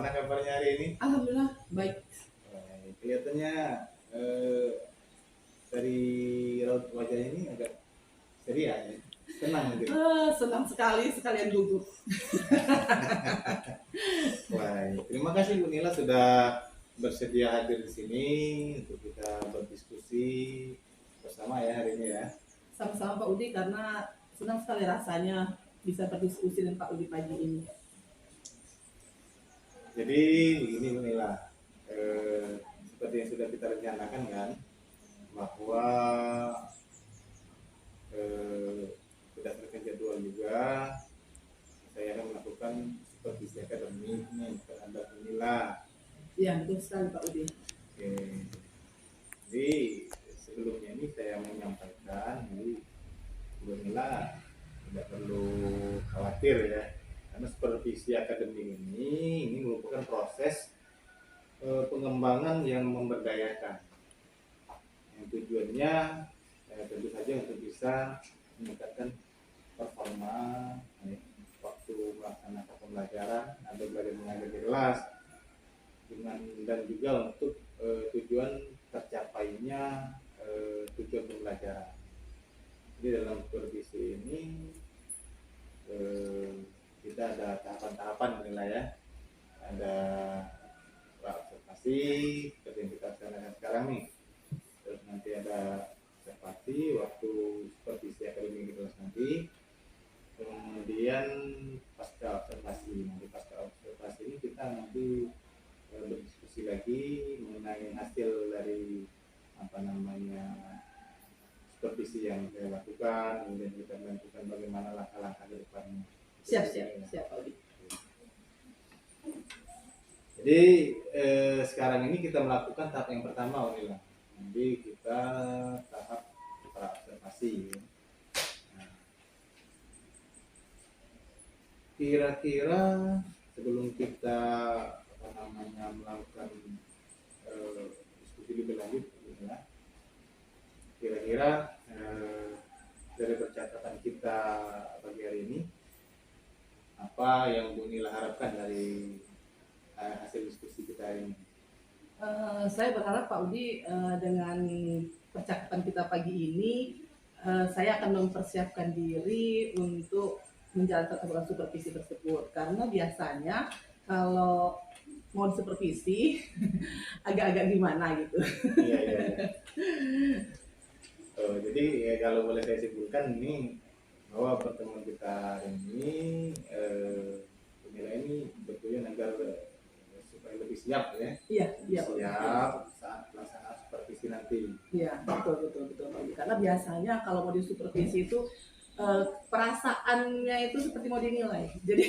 Gimana kabarnya hari ini? Alhamdulillah baik. Kelihatannya eh, dari raut wajah ini agak ceria ya. Tenang mungkin. Senang sekali sekalian gugup. Wah, terima kasih Bu Nila sudah bersedia hadir di sini untuk kita berdiskusi bersama ya hari ini ya. Sama-sama Pak Udi karena senang sekali rasanya bisa berdiskusi dengan Pak Udi pagi ini. Jadi begini Bu Nila, seperti yang sudah kita rencanakan kan, bahwa berdasarkan jadwal juga saya akan melakukan supervisi akademik nih terhadap inilah. Iya betul sekali Pak Udi. Oke. Jadi sebelumnya ini saya menyampaikan, jadi Bunila tidak perlu khawatir ya, karena supervisi akademik ini merupakan proses pengembangan yang memberdayakan. Yang tujuannya tentu saja untuk bisa meningkatkan performa waktu melaksanakan pembelajaran atau belajar mengajar di kelas dan juga untuk tujuan tercapainya tujuan pembelajaran. Jadi dalam supervisi ini kita ada tahapan-tahapan inilah ya, ada observasi seperti yang kita laksanakan sekarang nih, terus nanti ada observasi waktu supervisi akademik di kelas nanti, kemudian pasca observasi. Nanti pasca observasi ini kita nanti berdiskusi lagi mengenai hasil dari supervisi yang saya lakukan, kemudian kita menentukan bagaimana langkah-langkah ke depannya. Siap Pak Udi. Jadi sekarang ini kita melakukan tahap yang pertama, Unila. Jadi kita tahap observasi. Nah, kira-kira sebelum kita melakukan diskusi lebih lanjut, ya, kira-kira dari percakapan kita pagi hari ini, apa yang Bu Nila harapkan dari hasil diskusi kita hari ini? Saya berharap Pak Udi dengan percakapan kita pagi ini saya akan mempersiapkan diri untuk menjalankan aturan supervisi tersebut karena biasanya kalau mau supervisi agak-agak gimana gitu. Iya. Jadi ya, kalau boleh saya simpulkan ini bahwa pertemuan kita hari ini penilaian ini bertujuan agar supaya lebih siap ya. Iya. Siap saat pelaksanaan supervisi nanti. Iya betul. Karena biasanya kalau mau disupervisi itu perasaannya itu seperti mau dinilai, jadi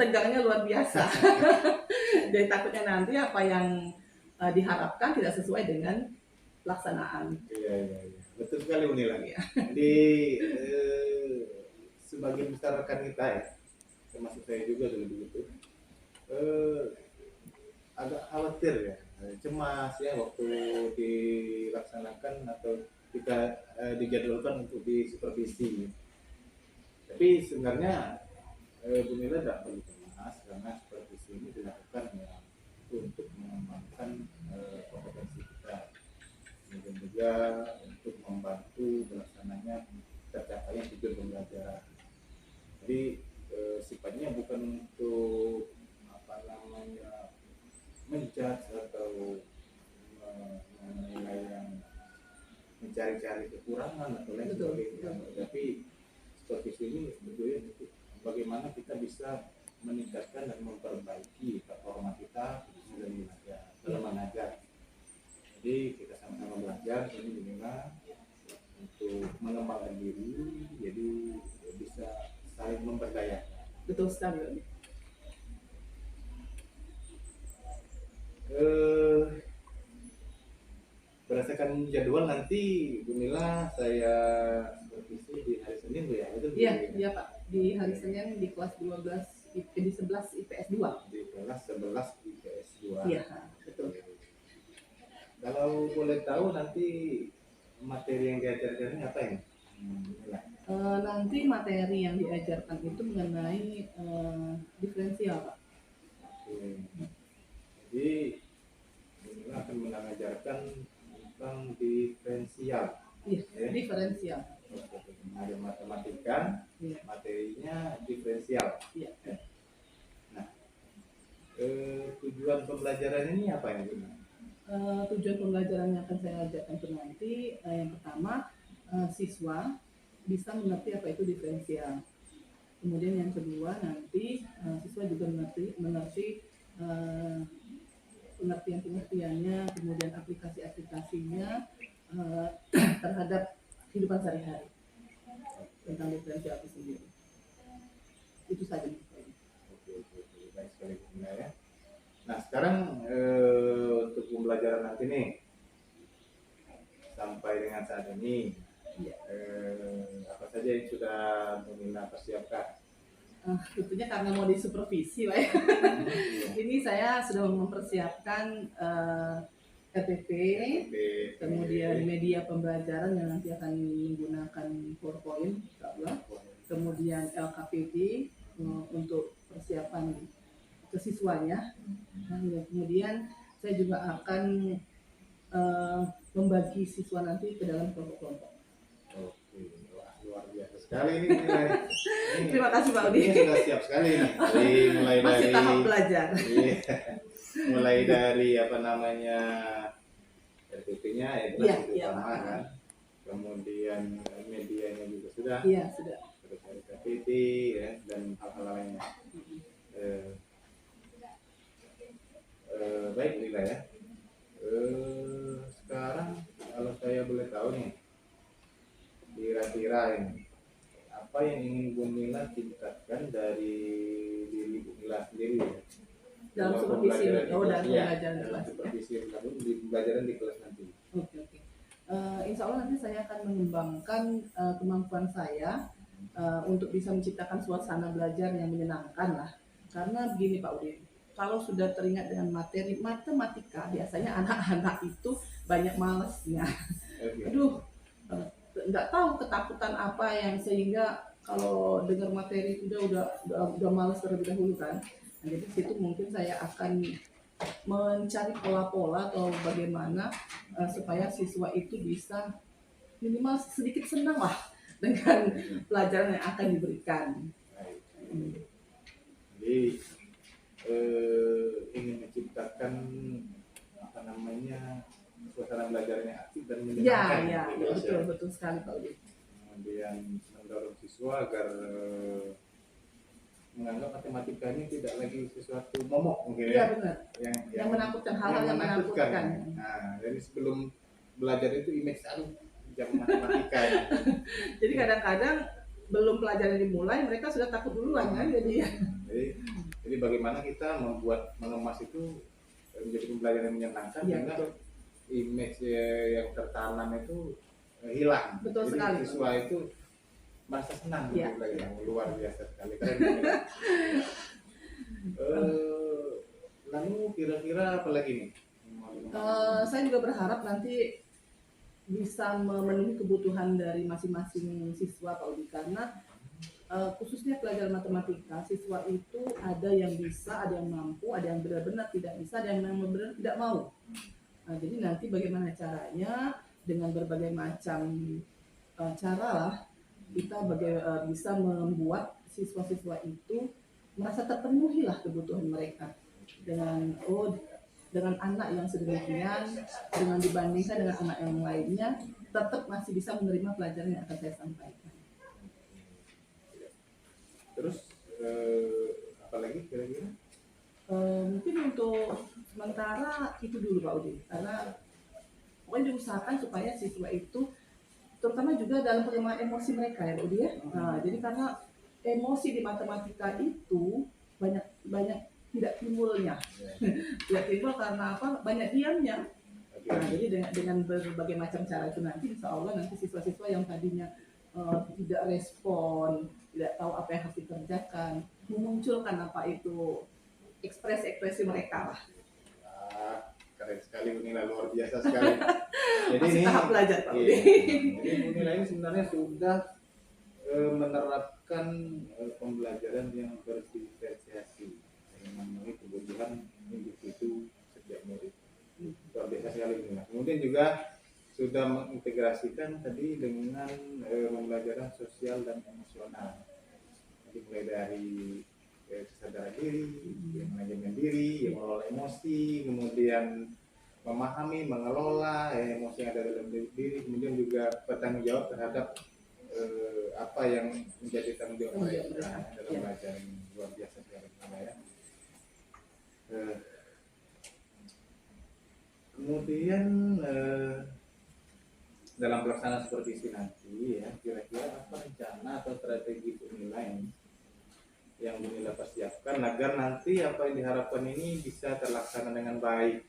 tegangnya luar biasa. Jadi takutnya nanti apa yang diharapkan tidak sesuai dengan pelaksanaan. Iya. Betul sekali menilai. Jadi sebagian besar rekan kita ya, termasuk saya juga dulu begitu, agak khawatir ya, cemas ya waktu dilaksanakan atau kita dijadwalkan untuk disupervisi. Tapi sebenarnya Bu Nila tidak perlu cemas karena supervisi ini dilakukan ya untuk mengembangkan kompetensi kita, kemudian juga untuk membantu pelaksananya tercapainya tujuan pembelajaran. Jadi sifatnya bukan untuk menjudge atau menilai yang mencari-cari kekurangan atau lain sebagainya. Tapi supervisi ini bertujuan untuk bagaimana kita bisa meningkatkan dan memperbaiki performa kita dalam mengajar. Jadi kita sama-sama belajar ini gimana untuk mengembangkan diri, jadi bisa saling memberdayakan. Betul sekali. Berdasarkan jadwal nanti Bu Nila saya supervisi di hari Senin Bu ya? Iya Pak, di hari Senin di kelas 12 di 11 IPS 2. Di kelas 11 IPS 2. Iya, betul. Kalau boleh tahu nanti materi yang diajarkan apa ya? Nanti materi yang diajarkan itu mengenai diferensial Pak. Jadi ini akan mengajarkan tentang diferensial. Iya, Ya. diferensial. Ada matematika, Iya. materinya diferensial. Iya. Nah, tujuan pembelajaran ini apa ini? Tujuan pembelajaran yang akan saya ajarkan itu nanti yang pertama siswa bisa mengerti apa itu diferensial. Kemudian yang kedua nanti siswa juga mengerti pengertiannya, kemudian aplikasi-aplikasinya terhadap kehidupan sehari-hari tentang diferensial itu sendiri. Itu saja. Oke, baik sekali ya. Nah sekarang untuk pembelajaran nanti nih sampai dengan saat ini Ya. apa saja yang sudah Bumila persiapkan? Tentunya karena mau disupervisi, Pak. Ini saya sudah mempersiapkan RPP, kemudian media pembelajaran yang nanti akan menggunakan PowerPoint, kemudian LKPD untuk persiapan kesiswanya. Kemudian saya juga akan membagi siswa nanti ke dalam kelompok-kelompok. Oke, wah, luar biasa sekali ini. Terima kasih Pak Udi. Ini sudah siap sekali nih. Mulai masih dari tahap belajar. Iya, mulai dari apa namanya RPP-nya ya jelas itu sama kan. Kemudian medianya juga sudah. Iya sudah. Terus RPP ya dan hal-hal lainnya. Baik Lila ya. Sekarang kalau saya boleh tahu nih, kira-kira ini apa yang ingin Bumila tingkatkan dari diri Bumila sendiri ya? Dalam supervisi, dalam pembelajaran di kelas nanti. Oke. Insya Allah nanti saya akan mengembangkan kemampuan saya untuk bisa menciptakan suasana belajar yang menyenangkan lah. Karena begini Pak Udin, kalau sudah teringat dengan materi matematika, biasanya anak-anak itu banyak malesnya. Aduh, nggak tahu ketakutan apa yang sehingga kalau dengar materi itu udah malas terlebih dahulu kan. Nah, jadi situ mungkin saya akan mencari pola-pola atau bagaimana supaya siswa itu bisa minimal sedikit senang lah dengan pelajaran yang akan diberikan. Jadi ingin menciptakan apa namanya suasana belajarnya aktif dan menyenangkan. Ya, betul sekali Pak Udi. Kemudian mendorong siswa agar menganggap matematika ini tidak lagi sesuatu momok mungkin ya. Benar. Yang menakutkan, hal-hal yang menakutkan. Nah, jadi sebelum belajar itu image jam matematika. Jadi kadang-kadang belum pelajaran dimulai mereka sudah takut duluan kan jadi. Jadi bagaimana kita mengemas itu menjadi pembelajaran yang menyenangkan sehingga image yang tertanam itu hilang. Betul jadi sekali. Siswa itu merasa senang yang luar biasa sekali. Keren. Lalu kira-kira apa lagi nih? Saya juga berharap nanti bisa memenuhi kebutuhan dari masing-masing siswa Pak Udi, karena khususnya pelajaran matematika siswa itu ada yang bisa, ada yang mampu, ada yang benar-benar tidak bisa, ada yang benar-benar tidak mau. Nah, jadi nanti bagaimana caranya dengan berbagai macam cara lah kita bisa membuat siswa-siswa itu merasa terpenuhi lah kebutuhan mereka dengan anak yang sedemikian, dengan dibandingkan dengan anak yang lainnya tetap masih bisa menerima pelajaran yang akan saya sampaikan. Terus apa lagi kira-kira? Mungkin untuk sementara itu dulu Pak Udi, karena pokoknya diusahakan supaya siswa itu terutama juga dalam pengembangan emosi mereka ya Pak Udi ya. Nah, jadi karena emosi di matematika itu banyak tidak timbulnya. Tidak timbul karena apa? Banyak diamnya. Nah, jadi dengan berbagai macam cara itu nanti insya Allah nanti siswa-siswa yang tadinya tidak respon, tidak tahu apa yang harus dikerjakan, memunculkan apa itu ekspresi mereka lah. Keren sekali Bumila, luar biasa sekali. Jadi masih ini tahap belajar Pak Udi. Jadi Bumila ini sebenarnya sudah menerapkan pembelajaran yang berdiferensiasi memenuhi kebutuhan individu murid. Luar biasa sekali ini. Kemudian juga sudah mengintegrasikan tadi dengan pembelajaran sosial dan emosional. Jadi mulai dari kesadaran diri, manajemen diri, mengelola emosi, kemudian memahami, mengelola emosi yang ada dalam diri, kemudian juga bertanggung jawab terhadap apa yang menjadi tanggung jawab mereka dalam belajar. Luar biasa sekali ya. Kemudian dalam pelaksanaan supervisi nanti ya, kira-kira apa rencana atau strategi penilaian yang Bunila persiapkan agar nanti apa yang diharapkan ini bisa terlaksana dengan baik?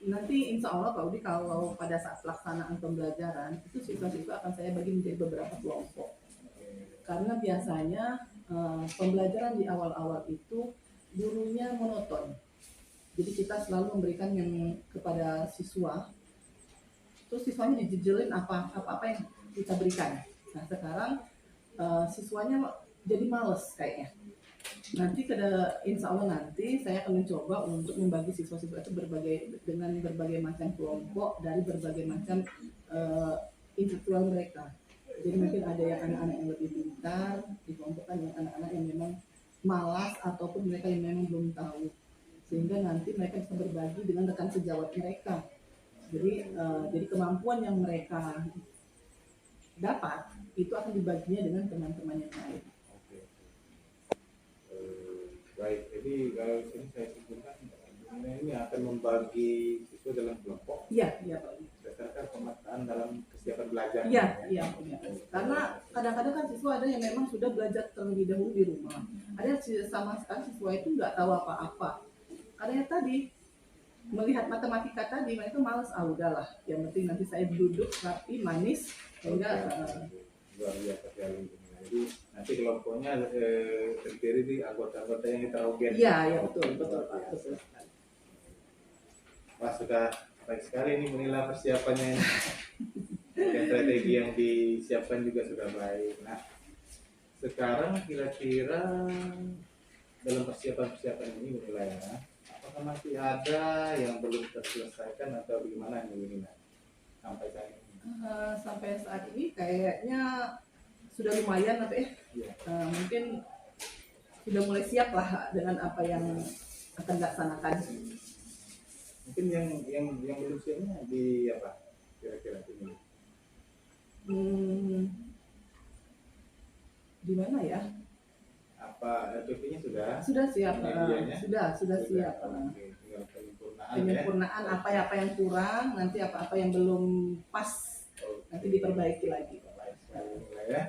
Nanti insya Allah Pak Udi kalau pada saat pelaksanaan pembelajaran itu siswa-siswa akan saya bagi menjadi beberapa kelompok. Karena biasanya pembelajaran di awal-awal itu gurunya monoton. Jadi kita selalu memberikan yang kepada siswa, terus siswanya dijejelin apa yang kita berikan. Nah sekarang siswanya jadi males kayaknya. Nanti insya Allah nanti saya akan mencoba untuk membagi siswa-siswa itu dengan berbagai macam kelompok dari berbagai macam intelektual mereka. Jadi mungkin ada yang anak-anak yang lebih pintar dikelompokkan dengan anak-anak yang memang malas ataupun mereka yang memang belum tahu, sehingga nanti mereka bisa berbagi dengan rekan sejawat mereka. Jadi kemampuan yang mereka dapat itu akan dibaginya dengan teman-teman yang lain. Baik, jadi kalau ini saya simpulkan ini akan membagi siswa dalam kelompok. Iya Pak. Berdasarkan pemetaan dalam kesiapan belajar. Iya. Karena kadang-kadang kan siswa ada yang memang sudah belajar terlebih dahulu di rumah. Ada yang sama sekali siswa itu nggak tahu apa-apa. Karena tadi melihat matematika tadi mereka malas, udahlah. Yang penting nanti saya duduk rapi, manis, sehingga luar biasa sekali. Jadi nanti kelompoknya terdiri di anggota-anggota yang heterogen. Iya betul Pak. Wah sudah baik sekali ini Bunila persiapannya. Dan strategi yang disiapkan juga sudah baik. Nah sekarang kira-kira dalam persiapan ini Bunila ya, apakah masih ada yang belum terselesaikan atau bagaimana nih Bunila sampai saat ini? Sampai saat ini kayaknya sudah lumayan mungkin sudah mulai siap lah dengan apa yang akan dilaksanakan. Mungkin yang belum siapnya di apa kira-kira ini? Di mana ya? Apa SPP-nya sudah? Sudah siap. Sudah siap. Oke, tinggal penyempurnaan ya. Apa yang kurang, nanti apa yang belum pas, nanti diperbaiki lagi. Baik sekali ya.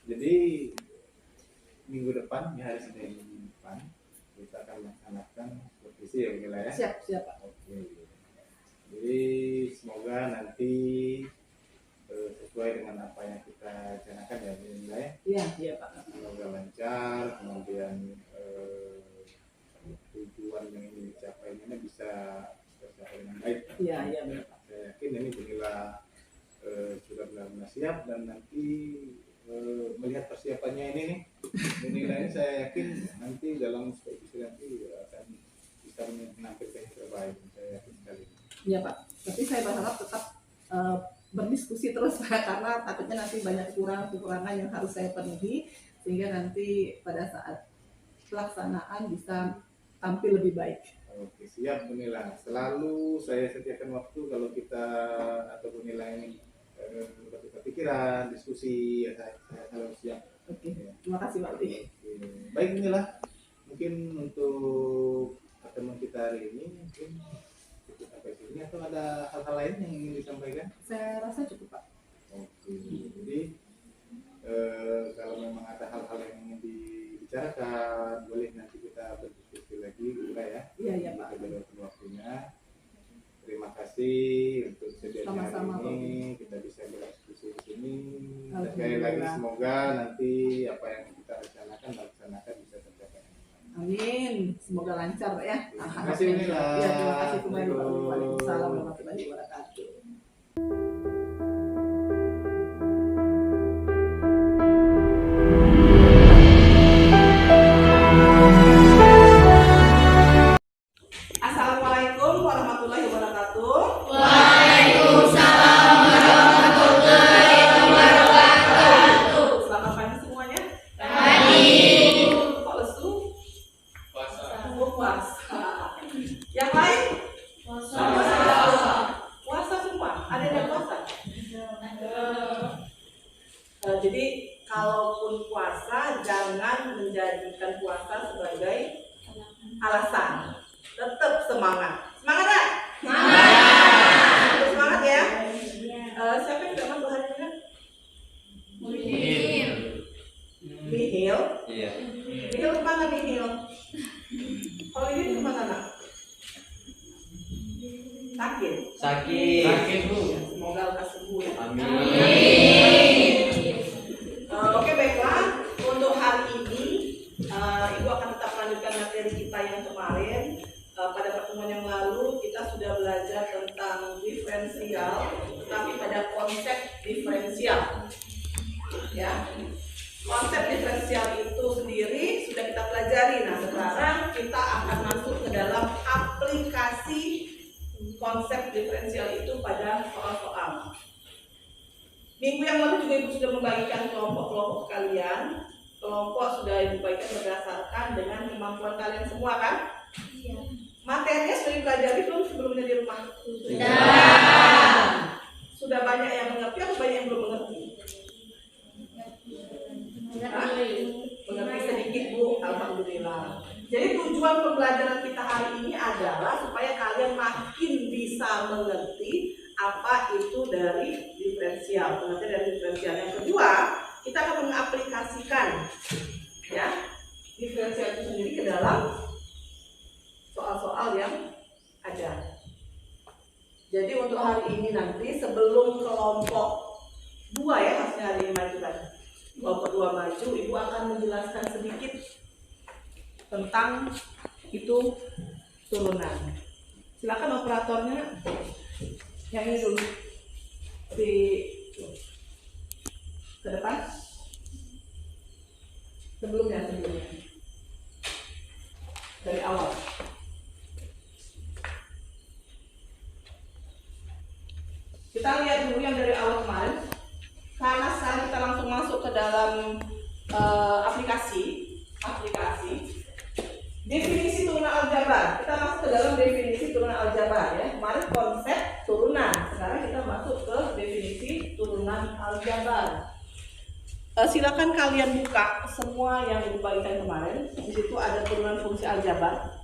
Jadi minggu depan ya, hari Senin depan kita akan melaksanakan supervisi ya Bunila ya. Siap Pak. Oke. Jadi semoga nanti sesuai dengan apa yang kita rencanakan ya Bunila ya. Iya Pak. Semoga lancar, kemudian tujuan yang ingin dicapai ini bisa tercapai dengan baik. Iya Pak. Saya yakin ini Bunila sudah benar-benar siap, dan nanti melihat persiapannya ini nih Bunila ini saya yakin nanti dalam supervisi nanti akan bisa menampilkan yang terbaik, saya yakin sekali. Iya Pak, tapi saya berharap tetap berdiskusi terus karena takutnya nanti banyak kekurangan yang harus saya penuhi, sehingga nanti pada saat pelaksanaan bisa tampil lebih baik. Oke, siap Bunila. Selalu saya sediakan waktu kalau kita atau Bunila ini bertukar pikiran, diskusi, ya saya selalu siap. Oke, terima kasih Pak Udi. Baik Bunila, mungkin untuk pertemuan kita hari ini mungkin cukup sampai sini, atau ada hal-hal lain yang ingin disampaikan? Saya rasa cukup Pak. Oke, jadi kalau memang ada hal-hal yang ingin dibicarakan, boleh nanti kita berdiskusi lagi Bunila ya. Iya Pak. Kita waktunya. Terima kasih untuk sedianya hari ini, kita bisa berdiskusi di sini. Dan sekali lagi semoga nanti apa yang kita laksanakan bisa tercapai. Amin, semoga lancar ya. Terima kasih Bunila. Ya, terima kasih kembali Pak. Waalaikumsalam warahmatullahi wabarakatuh. puasa. Yang lain? Puasa. Puasa semua. Ada yang puasa? Jadi kalaupun puasa jangan menjadikan puasa sebagai alasan. Tetap semangat. Semangat tak? Semangat. Semangat ya. Siapa yang tidak masuk hari ini? Mihil. Iya. Mihil kemana Mihil? Kalau ini kemana nak? Sakit. Sakit Bu. Semoga lekas sembuh ya. Amin. Oke baiklah, untuk hari ini Ibu akan tetap melanjutkan materi kita yang kemarin. Pada pertemuan yang lalu kita sudah belajar tentang diferensial, tetapi pada konsep diferensial. Ya, konsep diferensial itu sendiri sudah kita pelajari. Nah sekarang kita akan masuk ke dalam aplikasi konsep diferensial itu pada soal-soal. Minggu yang lalu juga Ibu sudah membagikan kelompok-kelompok kalian. Kelompok sudah Ibu bagikan berdasarkan dengan kemampuan kalian semua kan? Iya. Materinya sudah dipelajari belum sebelumnya di rumah? Sudah. Sudah banyak yang mengerti atau banyak yang belum mengerti? Mengerti sedikit Bu, alhamdulillah. Jadi tujuan pembelajaran kita hari ini adalah supaya kalian makin bisa mengerti apa itu dari diferensial. Pengertian dari diferensial. Yang kedua, kita akan mengaplikasikan ya diferensial itu sendiri ke dalam soal-soal yang ada. Jadi untuk hari ini nanti sebelum kelompok 2 ya hasilnya hari ini maju kan. Kelompok 2 maju, Ibu akan menjelaskan sedikit tentang itu turunan. Silakan operatornya yang ini dulu ke depan. Sebelumnya dari awal. Kita lihat dulu yang dari awal kemarin. Karena sekarang kita langsung masuk ke dalam aplikasi. Definisi turunan aljabar. Kita masuk ke dalam definisi turunan aljabar ya. Kemarin konsep turunan. Sekarang kita masuk ke definisi turunan aljabar. Silakan kalian buka semua yang dibagikan kemarin. Di situ ada turunan fungsi aljabar.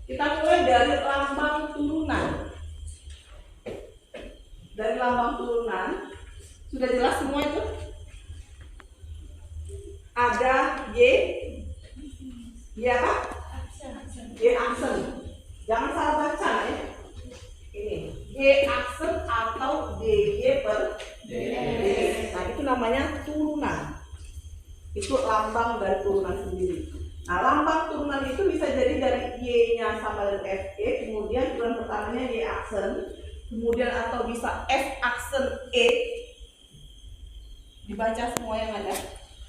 Kita mulai dari lambang turunan. Dari lambang turunan sudah jelas semua itu? Ada Y apa? Y aksen. Jangan salah baca ya. Ini Y aksen atau DY per D. Nah itu namanya turunan. Itu lambang dari turunan sendiri. Nah lambang turunan itu bisa jadi dari Y-nya sama dengan FE, kemudian turunan pertamanya Y aksen, kemudian atau bisa F aksen E, dibaca semua yang ada.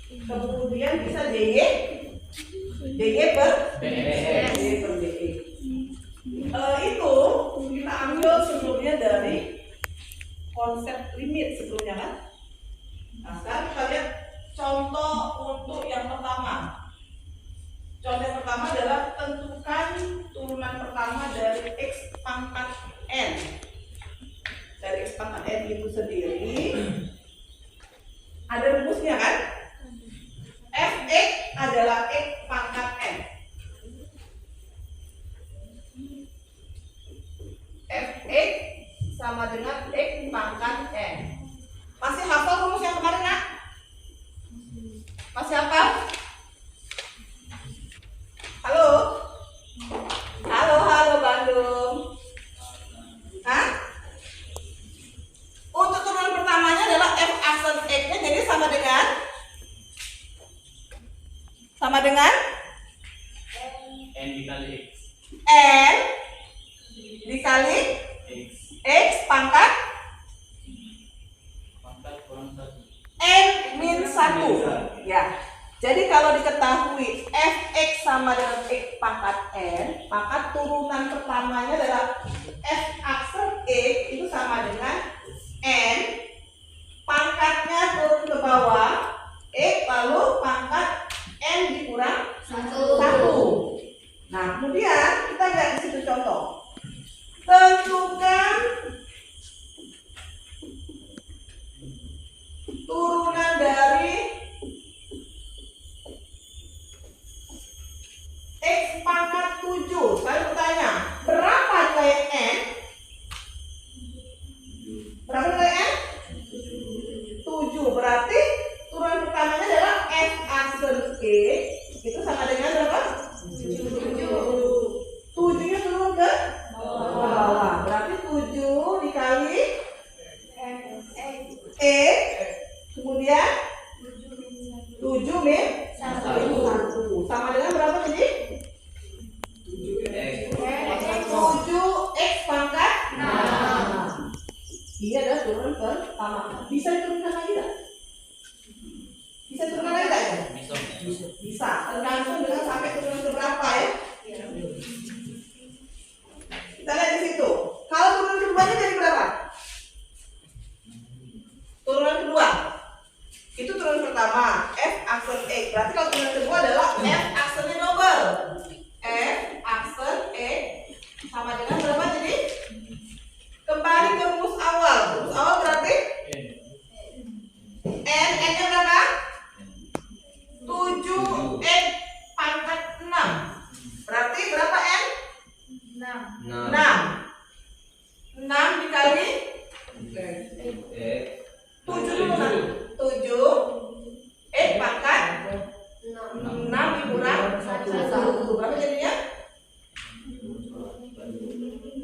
Kemudian bisa DY per DE. Itu kita ambil sebelumnya dari konsep limit sebelumnya kan. Nah sekarang kita lihat contoh untuk yang pertama. Contoh yang pertama adalah tentukan turunan pertama dari X pangkat N. Dari X pangkat N itu sendiri ada rumusnya kan? Fx adalah X pangkat N. Fx sama dengan X pangkat N. Masih hafal rumus yang kemarin nak? Masih hafal? Halo? Halo Bandung. Hah? Untuk turunan pertamanya adalah F aksen X-nya jadi sama dengan N dikali X. N dikali X pangkat kurang 1. N min 1. Ya. Jadi kalau diketahui Fx sama dengan X pangkat N, maka turunan pertamanya adalah F aksen X itu sama dengan N, pangkatnya turun ke bawah X lalu pangkat N dikurang 1.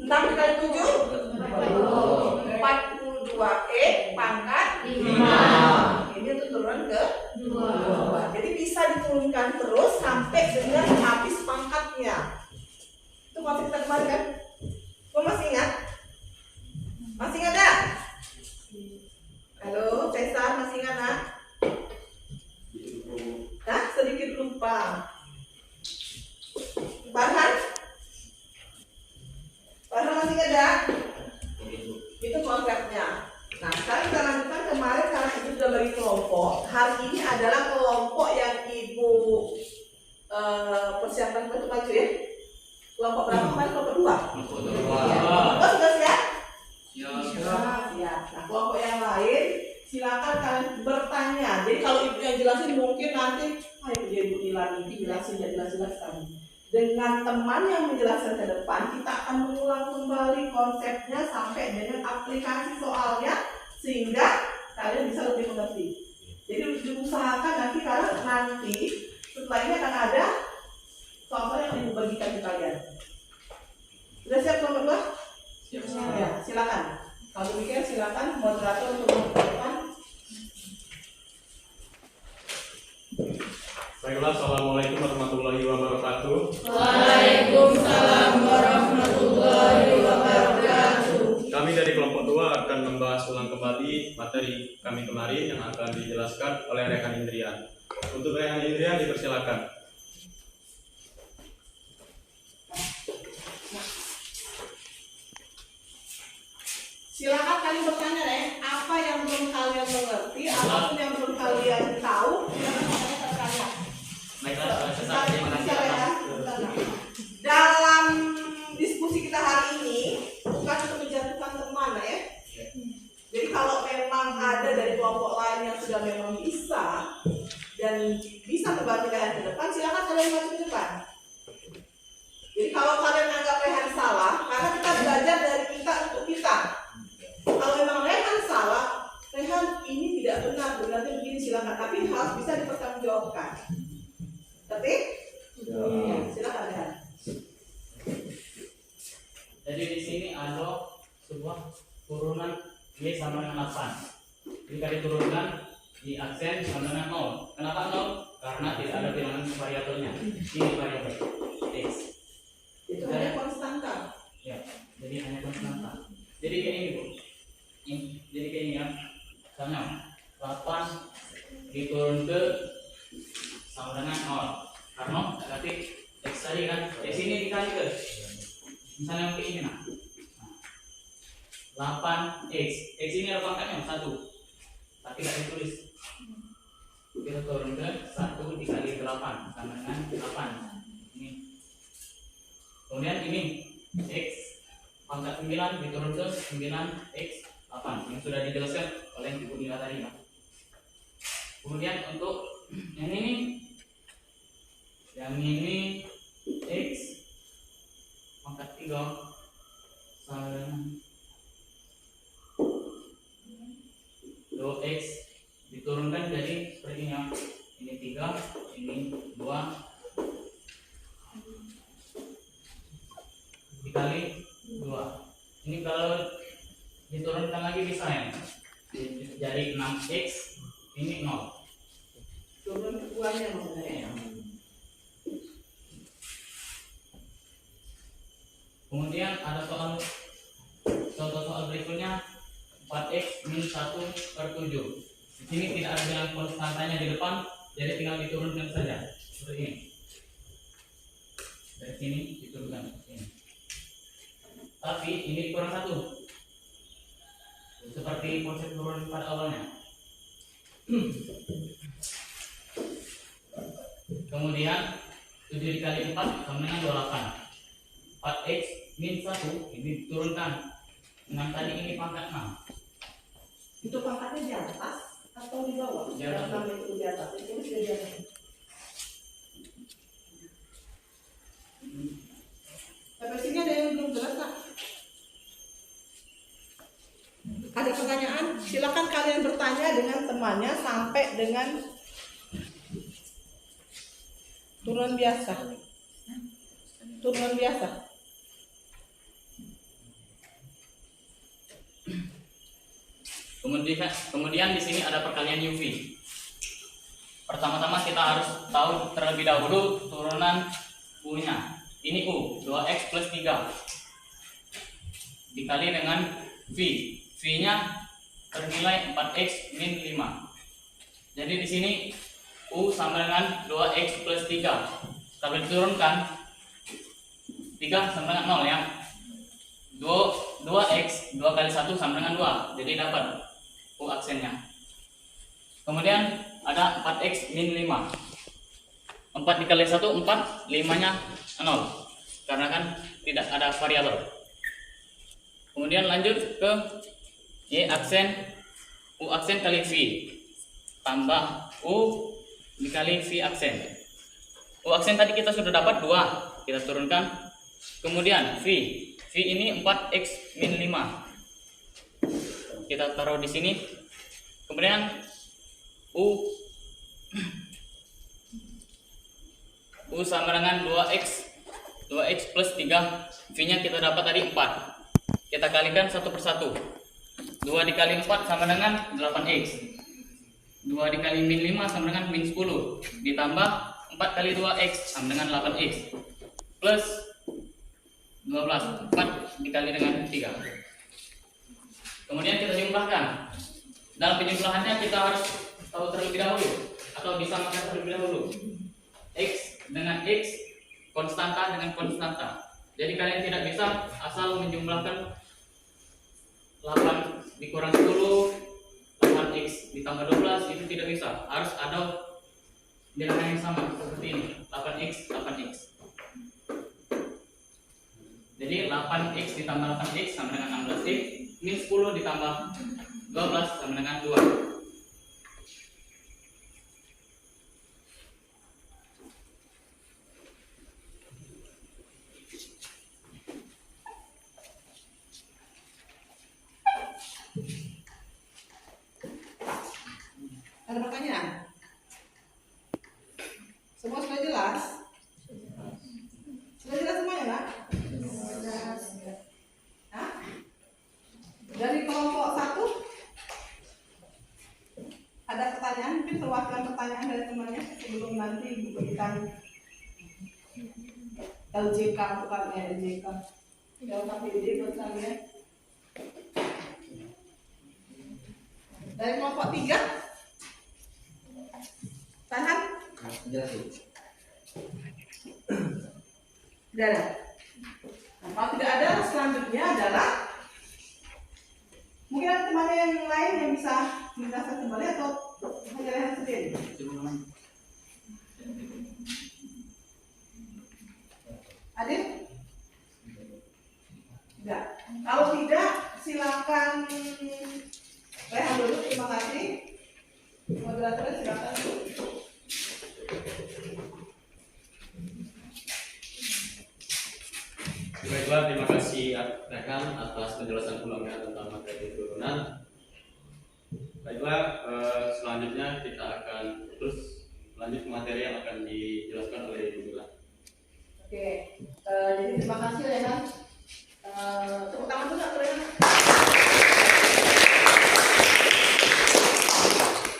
6 dikali 7 42E pangkat 5. Ini untuk turun ke 2. Jadi bisa diturunkan terus sampai dengan habis pangkatnya. Itu konsep kita kemarin kan? Kau masih ingat? Masih ingat gak? Halo, Cesar masih ingat nak? Nah, sedikit lupa. Farhan? Farhan masih ingat gak? Itu konsepnya. Nah, sekarang kita lanjutkan kemarin karena Ibu sudah bagi kelompok. Hari ini adalah kelompok yang Ibu persiapkan untuk maju ya. Kelompok berapa kemarin? Kelompok 2. Kelompok sudah siap? Siap. Nah, kelompok yang lain silakan kalian bertanya. Jadi kalau Ibu yang jelasin mungkin nanti, ayo Ibu Nilani jelasin ya jelas-jelas kami. Dengan teman yang menjelaskan ke depan, kita akan mengulang kembali konsepnya sampai dengan aplikasi soalnya sehingga kalian bisa lebih mengerti. Jadi diusahakan nanti karena nanti setelah ini akan ada soal yang Ibu bagikan ke kalian. Sudah siap kelompok 2? Siap. Ya, silakan. Kalau demikian silakan moderator untuk memperkenalkan. Baiklah, Assalamualaikum warahmatullahi wabarakatuh. Waalaikumsalam warahmatullahi wabarakatuh. Kami dari kelompok 2 akan membahas ulang kembali materi kami kemarin yang akan dijelaskan oleh Rekan Indrian. Untuk Rekan Indrian dipersilakan. Silakan kalian bertanya deh, apa yang belum kalian mengerti, apapun yang belum kalian tahu, silakan kalian bertanya. Baiklah, terima kasih. Dalam diskusi kita hari ini bukan untuk menjatuhkan teman ya. Jadi kalau memang ada dari kelompok lain yang sudah memang bisa dan bisa membantu kalian ke depan, silakan kalian maju ke depan. Jadi kalau kalian anggap Rehan salah, karena kita belajar dari kita untuk kita. Kalau memang Rehan salah, Rehan ini tidak benar, benarnya begini silakan, tapi harus bisa dipertanggungjawabkan. Tapi, ya, silakan Rehan. Jadi di sini ada sebuah turunan Y sama dengan 8. Jika diturunkan di aksen sama dengan 0. Kenapa 0? Karena tidak ada bilangan variabelnya. Ini variabel X. Itu hanya konstanta. Ya, jadi hanya konstanta. Jadi kayak ini Bu. Jadi kayak ini ya. Misalnya 8 diturun ke sama dengan 0. Karena berarti X tadi kan, X ini dikali ke misalnya kayak ini nah. 8x, x ini ada pangkatnya 1, tapi tidak ditulis. Kita turun ke 1 dikali 8 sama dengan 8. Ini. Kemudian ini x pangkat 9 diturun ke 9x 8 yang sudah dijelaskan oleh Ibu Nila tadi. Kemudian untuk yang ini x pangkat 3 sama dengan 2x diturunkan jadi seperti ini. Ini 3, ini 2 dikali 2. Ini kalau diturunkan lagi bisa ya. Jadi 6x ini 0. Turun keduanya maksudnya. Kemudian ada contoh soal berikutnya 4x min 1/7. Di sini tidak ada bilangan konstantanya di depan, jadi tinggal diturunkan saja seperti ini. Dari sini diturunkan ini. Tapi ini kurang 1. Seperti konsep turun pada awalnya. Kemudian 7 dikali 4 sama dengan 28. 4x min 1 ini diturunkan. 6 tadi ini pangkat 6. Itu pangkatnya di atas atau di bawah? Di atas. Itu di atas. Itu di atas. Sampai sini ada yang belum jelas tak? Ada pertanyaan? Silakan kalian bertanya dengan temannya sampai dengan turunan biasa. Turunan biasa. Kemudian di sini ada perkalian UV. Pertama-tama kita harus tahu terlebih dahulu turunan U-nya. Ini U, 2x plus 3 dikali dengan V. V-nya ternilai 4x min 5. Jadi di sini U sama dengan 2x plus 3. Kalau diturunkan 3 sama dengan 0 ya. 2x 2 kali 1 sama dengan 2. Jadi dapat U aksennya. Kemudian ada 4x min 5. 4 dikali 1 4, 5-nya 0. Karena kan tidak ada variabel. Kemudian lanjut ke Y aksen, U aksen kali V tambah U dikali V aksen. U aksen tadi kita sudah dapat 2, kita turunkan. Kemudian V ini 4x min 5, kita taruh di sini. Kemudian U sama dengan 2x plus 3, V nya kita dapat tadi 4, kita kalikan satu persatu. 2 dikali 4 sama dengan 8x, 2 dikali min 5 sama dengan min 10, ditambah 4 kali 2x sama dengan 8x, plus 12, 4 dikali dengan 3. Kemudian kita jumlahkan. Dalam penjumlahannya kita harus tahu terlebih dahulu atau disamakan terlebih dahulu x dengan x, konstanta dengan konstanta. Jadi kalian tidak bisa asal menjumlahkan 8 dikurang 10, 8x ditambah 12, itu tidak bisa. Harus ada bilangan yang sama seperti ini, 8x, 8x. Jadi 8x ditambah 8x sama dengan 16x, min 10 ditambah 12 sama dengan 2. Ada pertanyaan? Semua sudah jelas? Sudah jelas semuanya, Pak? Hah? Dari kelompok 1 ada pertanyaan, mungkin perwakilan pertanyaan dari temannya sebelum nanti diberikan LJK, bukannya LJK. Jauh tapi ini buat saya. Dari kelompok 3 tahan? Tidak ada. Nah, kalau tidak ada, selanjutnya adalah mungkin ada temannya yang lain yang bisa menjelaskan kembali atau hanya lihat sendiri. Adil? Tidak. Kalau tidak, silakan rehat dulu. Terima kasih. Moderatornya silakan. Baiklah, terima kasih rekan atas penjelasan ulangnya tentang materi turunan. Baiklah, selanjutnya kita akan terus lanjut ke materi yang akan dijelaskan oleh Ibu Mila. Oke, jadi terima kasih Rehan. Tepuk tangan dulu untuk Rehan.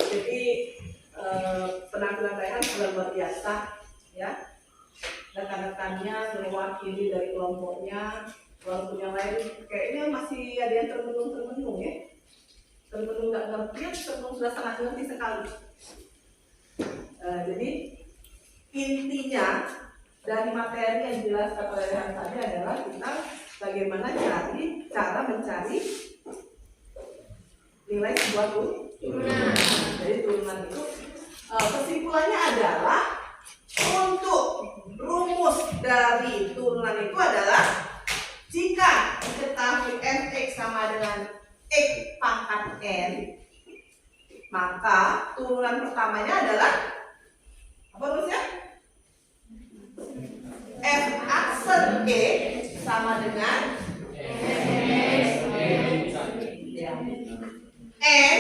Jadi penampilan Rehan sudah luar biasa, ya. Rekan-rekannya mewakili dari kelompoknya, walaupun yang lain kayaknya masih ada yang termenung ya. Termenung nggak ngerti, termenung sudah sangat ngerti sekali. Jadi intinya dari materi yang dijelaskan oleh Rehan tadi adalah kita bagaimana cara mencari nilai sebuah turunan. Jadi turunan itu kesimpulannya adalah untuk rumus dari turunan itu adalah jika diketahui fx sama dengan x pangkat n, maka turunan pertamanya adalah apa rumusnya? F aksen e sama dengan n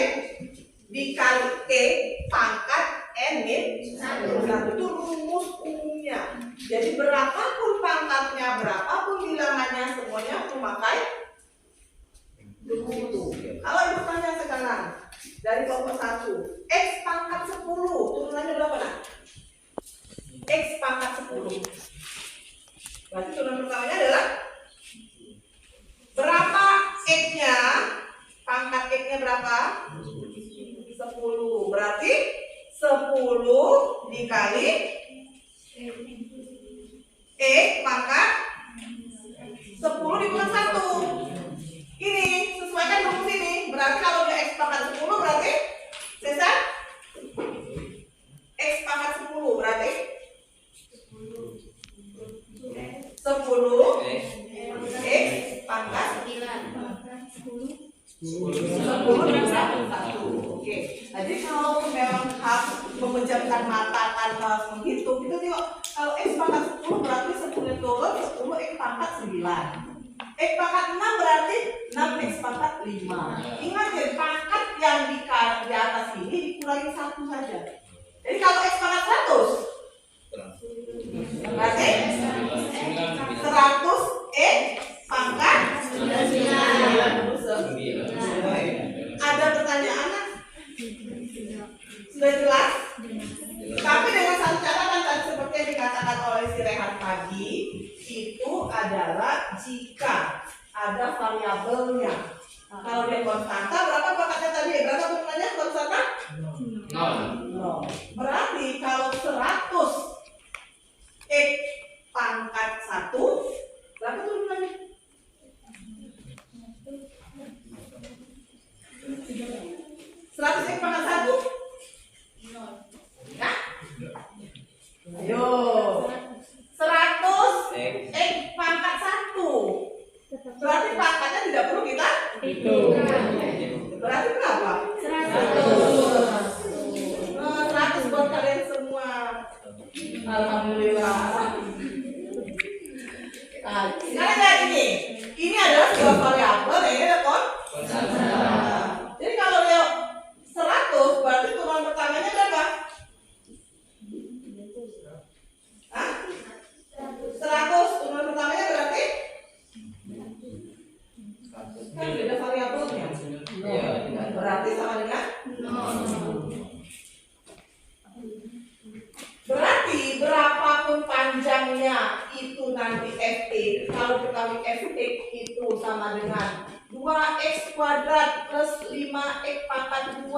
dikali e pangkat n min 1. Itu rumus umumnya. Jadi berapapun pangkatnya, berapapun bilangannya, semuanya memakai rumus itu. Kalau ibu tanya sekarang, dari kelompok 1. X pangkat 10, turunannya berapa nak? X pangkat 10. Berarti turunan pertamanya adalah berapa X-nya? Pangkat X-nya berapa? 10. Berarti 10 dikali X pangkat 10 dikurangi 1. Ini sesuaikan rumus ini. Berarti kalau dia X pangkat 10 berarti Cesar X pangkat 10 berarti 10 X pangkat 10 dikurangi 1. Oke. Jadi kalau memang harus memejamkan mata tanpa menghitung itu tengok, kalau X pangkat 10 berarti 10 turun 10 X pangkat 9. X pangkat 6 berarti 6 X pangkat 5. Ingat ya, pangkat yang di atas ini dikurangi 1 saja. Jadi kalau X pangkat 100 berarti 100 X pangkat 9. Ada pertanyaan? Sudah jelas? Tapi dengan satu catatan tadi seperti yang dikatakan oleh si Rehan tadi, itu adalah jika ada variabelnya. Kalau dia konstanta, berapa pangkatnya tadi? Berapa turunannya konstanta? 0. Berarti kalau 100 X pangkat 1, berapa turunannya? 100 X pangkat 1? Ya? Ayo. 100 X pangkat 1. Berarti pangkatnya tidak perlu kita hitung. Berarti berapa? 100 buat kalian semua. Alhamdulillah. Nah, sekarang lihat ini. Ini adalah sebuah variabel, ini adalah konstanta. Jadi kalau dia 100 berarti turunan pertamanya berapa? Hah? 100 turunan pertamanya berarti? Kan beda variabelnya. Berarti sama dengan 0. Berarti berapapun panjangnya itu nanti Ft, kalau kita Ft itu sama dengan 2x kuadrat plus 5x pangkat 2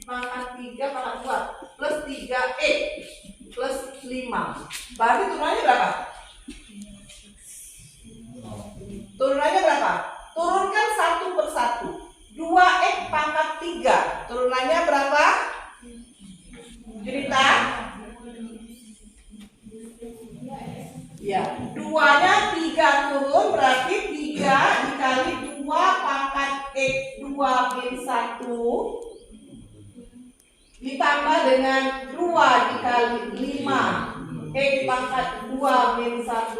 pangkat 3 pangkat 2 plus 3x plus 5. Berarti turunannya berapa? Turunannya berapa? Turunkan 1 per 1. 2x pangkat 3. Turunannya berapa? Cerita? Ya, 2-nya 3 turun berarti 3 dikali 2 pangkat X 2 min 1 ditambah dengan 2 dikali 5 X pangkat 2 min 1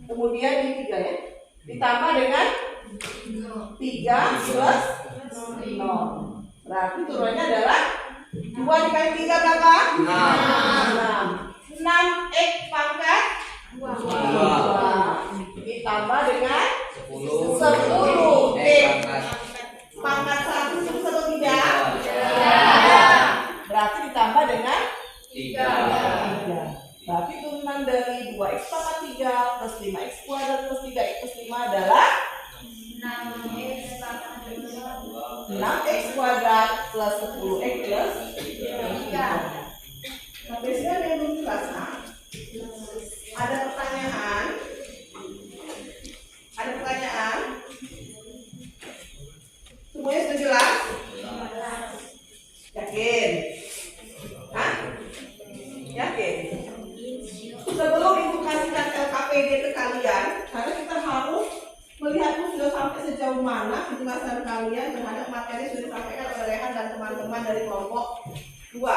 kemudian ini 3 ya ditambah dengan 3 plus 0 berarti turunannya adalah 2 dikali 3 berapa? 6 6x pangkat 2 ditambah dengan 10 x pangkat 1 sebut atau tidak? Berarti ditambah dengan 3. Berarti turunan dari 2x pangkat 3 plus 5x kuadrat plus 3x plus 5 adalah 6x kuadrat plus 10x plus 3. Sampai sini ada yang belum jelas, nah? Ada pertanyaan? Ada pertanyaan? Semuanya sudah jelas? Yakin? Hah? Yakin? Sebelum ibu kasihkan LKPD ke kalian, karena kita harus melihat sudah sampai sejauh mana kejelasan kalian terhadap materi sudah disampaikan oleh Rehan dan teman-teman dari kelompok 2.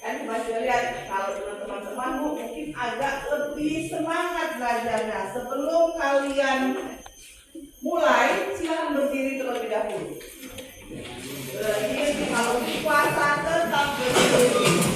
Kan masih lihat kalau dengan teman-teman mungkin agak lebih semangat belajarnya. Sebelum kalian mulai, silakan berdiri terlebih dahulu. Berdiri kalau puasa tetap berdiri.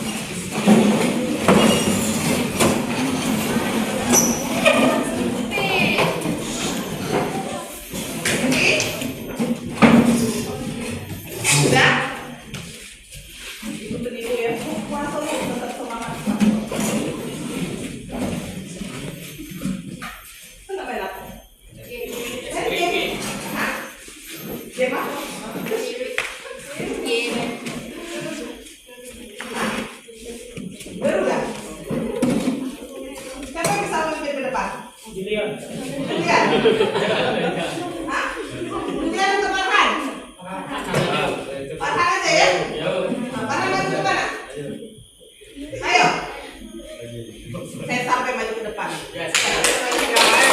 Julian. Julian. Hah? Julian atau Farhan? Farhan aja ya? Nah, Farhan maju ke mana? Ayo. Saya sampai maju ke depan. Yes. Maju ke depan.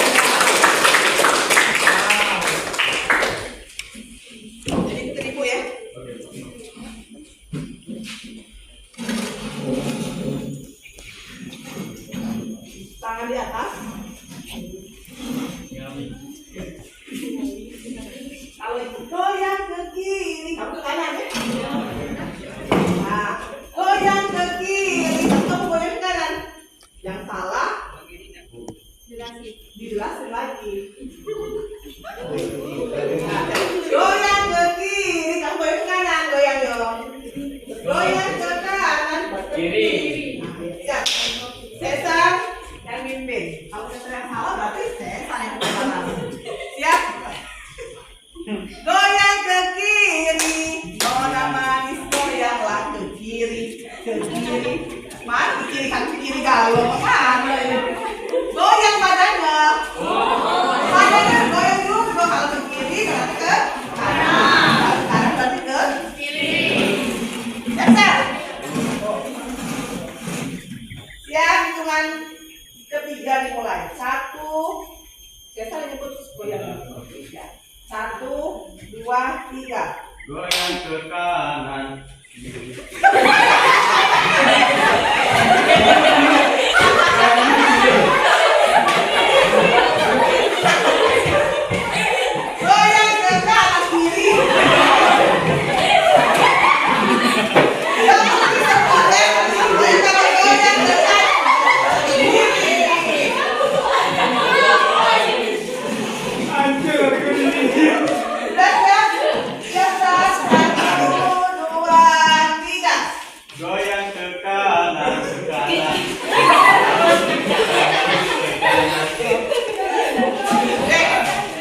Jadi teripu ya. Tangan di atas. Kalau itu goyang ke kiri, kamu ke kanan ya. Nah, goyang ke kiri, kamu goyang ke kanan. Yang salah, dijelasin lagi. Nah, goyang ke kiri, kamu goyang ke kanan, goyang dong. Goyang ke kanan, Kiri. siap. Cesar yang mimpin. Kalau Cesar yang salah berarti Cesar yang salah. Siap. Goyang ke kiri, nona manis goyanglah ke kiri, ke kiri. Mana ke kiri kan ke kiri galau mana ini? Goyang badannya. Badannya goyang juga kalau ke kiri berarti ke kanan. Kanan berarti ke kiri. Cesar. Siap, hitungan ketiga dimulai. 1, Cesar nyebut goyang. 1, 2, 3. Goyang ke kanan. Goyang ke kanan kiri. Kamu bisa boleh goyang ke kanan kiri. Cesar, 1, 2, 3. Goyang ke kanan, ke kanan.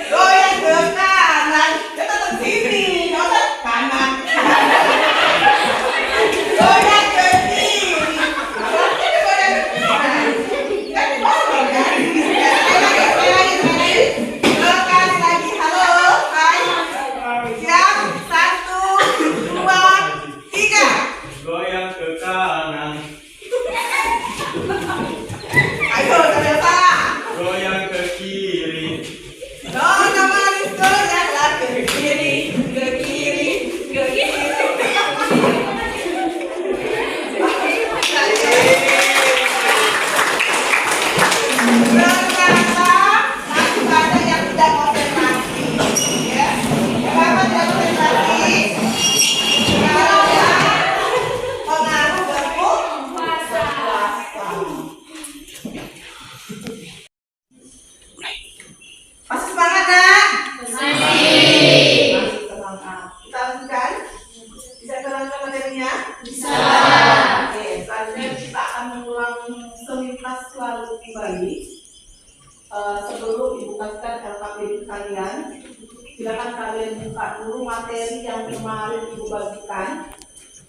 Goyang ke kanan, kita ke sini, nggak kanan. Goyang ke kiri, berarti goyang ke kanan. Kan boleh kan? Sekali lagi, halo, hai. Siap, 1, 2, 3. Goyang ke kanan. Ayo, udah salah. Goyang ke kiri. Nona manis goyanglah ke kiri, ke kiri, ke kiri. Ternyata masih banyak yang tidak konsentrasi, ya. Kenapa tidak konsentrasi? Karena pengaruh berpuasa. Masih semangat, nak? Masih semangat. Kita lanjutkan. Bisa terangkan materinya? Bisa. Oke, selanjutnya kita akan mengulang selintas selalu kembali. Sebelum dibukakan LKPD kalian, silakan kalian buka dulu materi yang kemarin ibu bagikan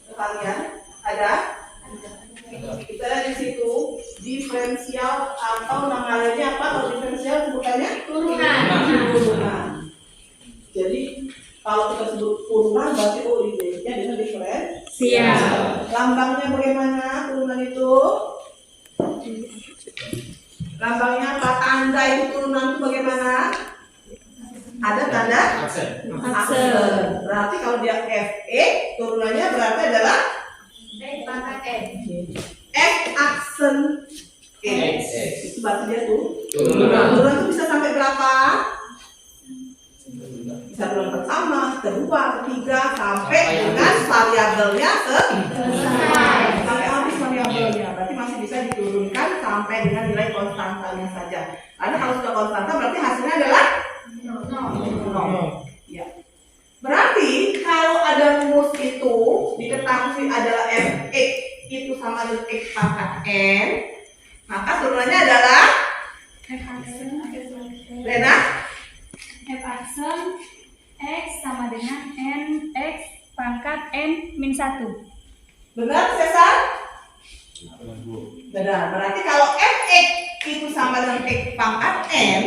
ke kalian. Ada? Kita lihat di situ diferensial atau nama lainnya apa? Kalau diferensial sebutannya turunan. Jadi kalau kita sebut turunan berarti identiknya dengan diferensial. Lambangnya bagaimana turunan itu? Lambangnya apa? Tanda itu turunan itu bagaimana? Ada tanda? Aksen. Berarti kalau dia FE turunannya berarti adalah F aksen E. Itu berarti dia tuh turunan itu bisa sampai berapa? Bisa turunan pertama, kedua, ketiga, sampai dengan variabelnya selesai. Sampai habis variabelnya, berarti masih bisa diturunkan sampai dengan nilai konstantanya saja. Karena kalau sudah konstanta berarti hasilnya adalah 0. Ya. Berarti kalau ada rumus itu diketahui adalah Fx itu sama dengan X pangkat N, maka turunannya adalah Lena? F aksen X sama dengan N X pangkat N min 1. Benar, Cesar? Benar. Berarti kalau Fx itu sama dengan X pangkat N,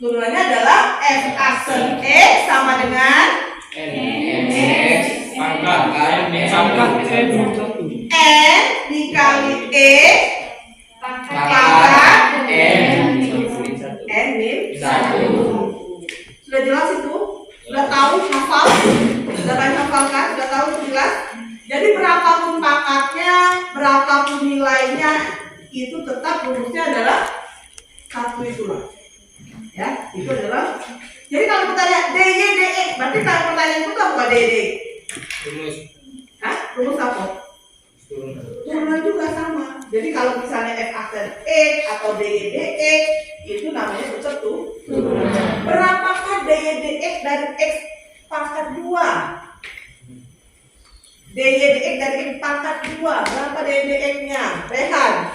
turunannya adalah F aksen X sama dengan N dikali X pangkat N min 1. Sudah jelas itu? Sudah tahu, hafal? Sudah banyak hafalkan? Sudah tahu, jelas? Jadi berapapun pangkatnya, berapapun nilainya, itu tetap rumusnya adalah 1 itulah. Ya, itu adalah. Jadi kalau bertanya DY DE, berarti kalau pertanyaan itu kan bukan DD. Hah? Rumus apa? Turunan juga sama. Jadi kalau misalnya F aksen X atau DY DE, itu namanya tetap turunan. Berapakah DY DX dari X pangkat 2? DY DX dari X pangkat 2, berapa DY DX-nya? Rehan?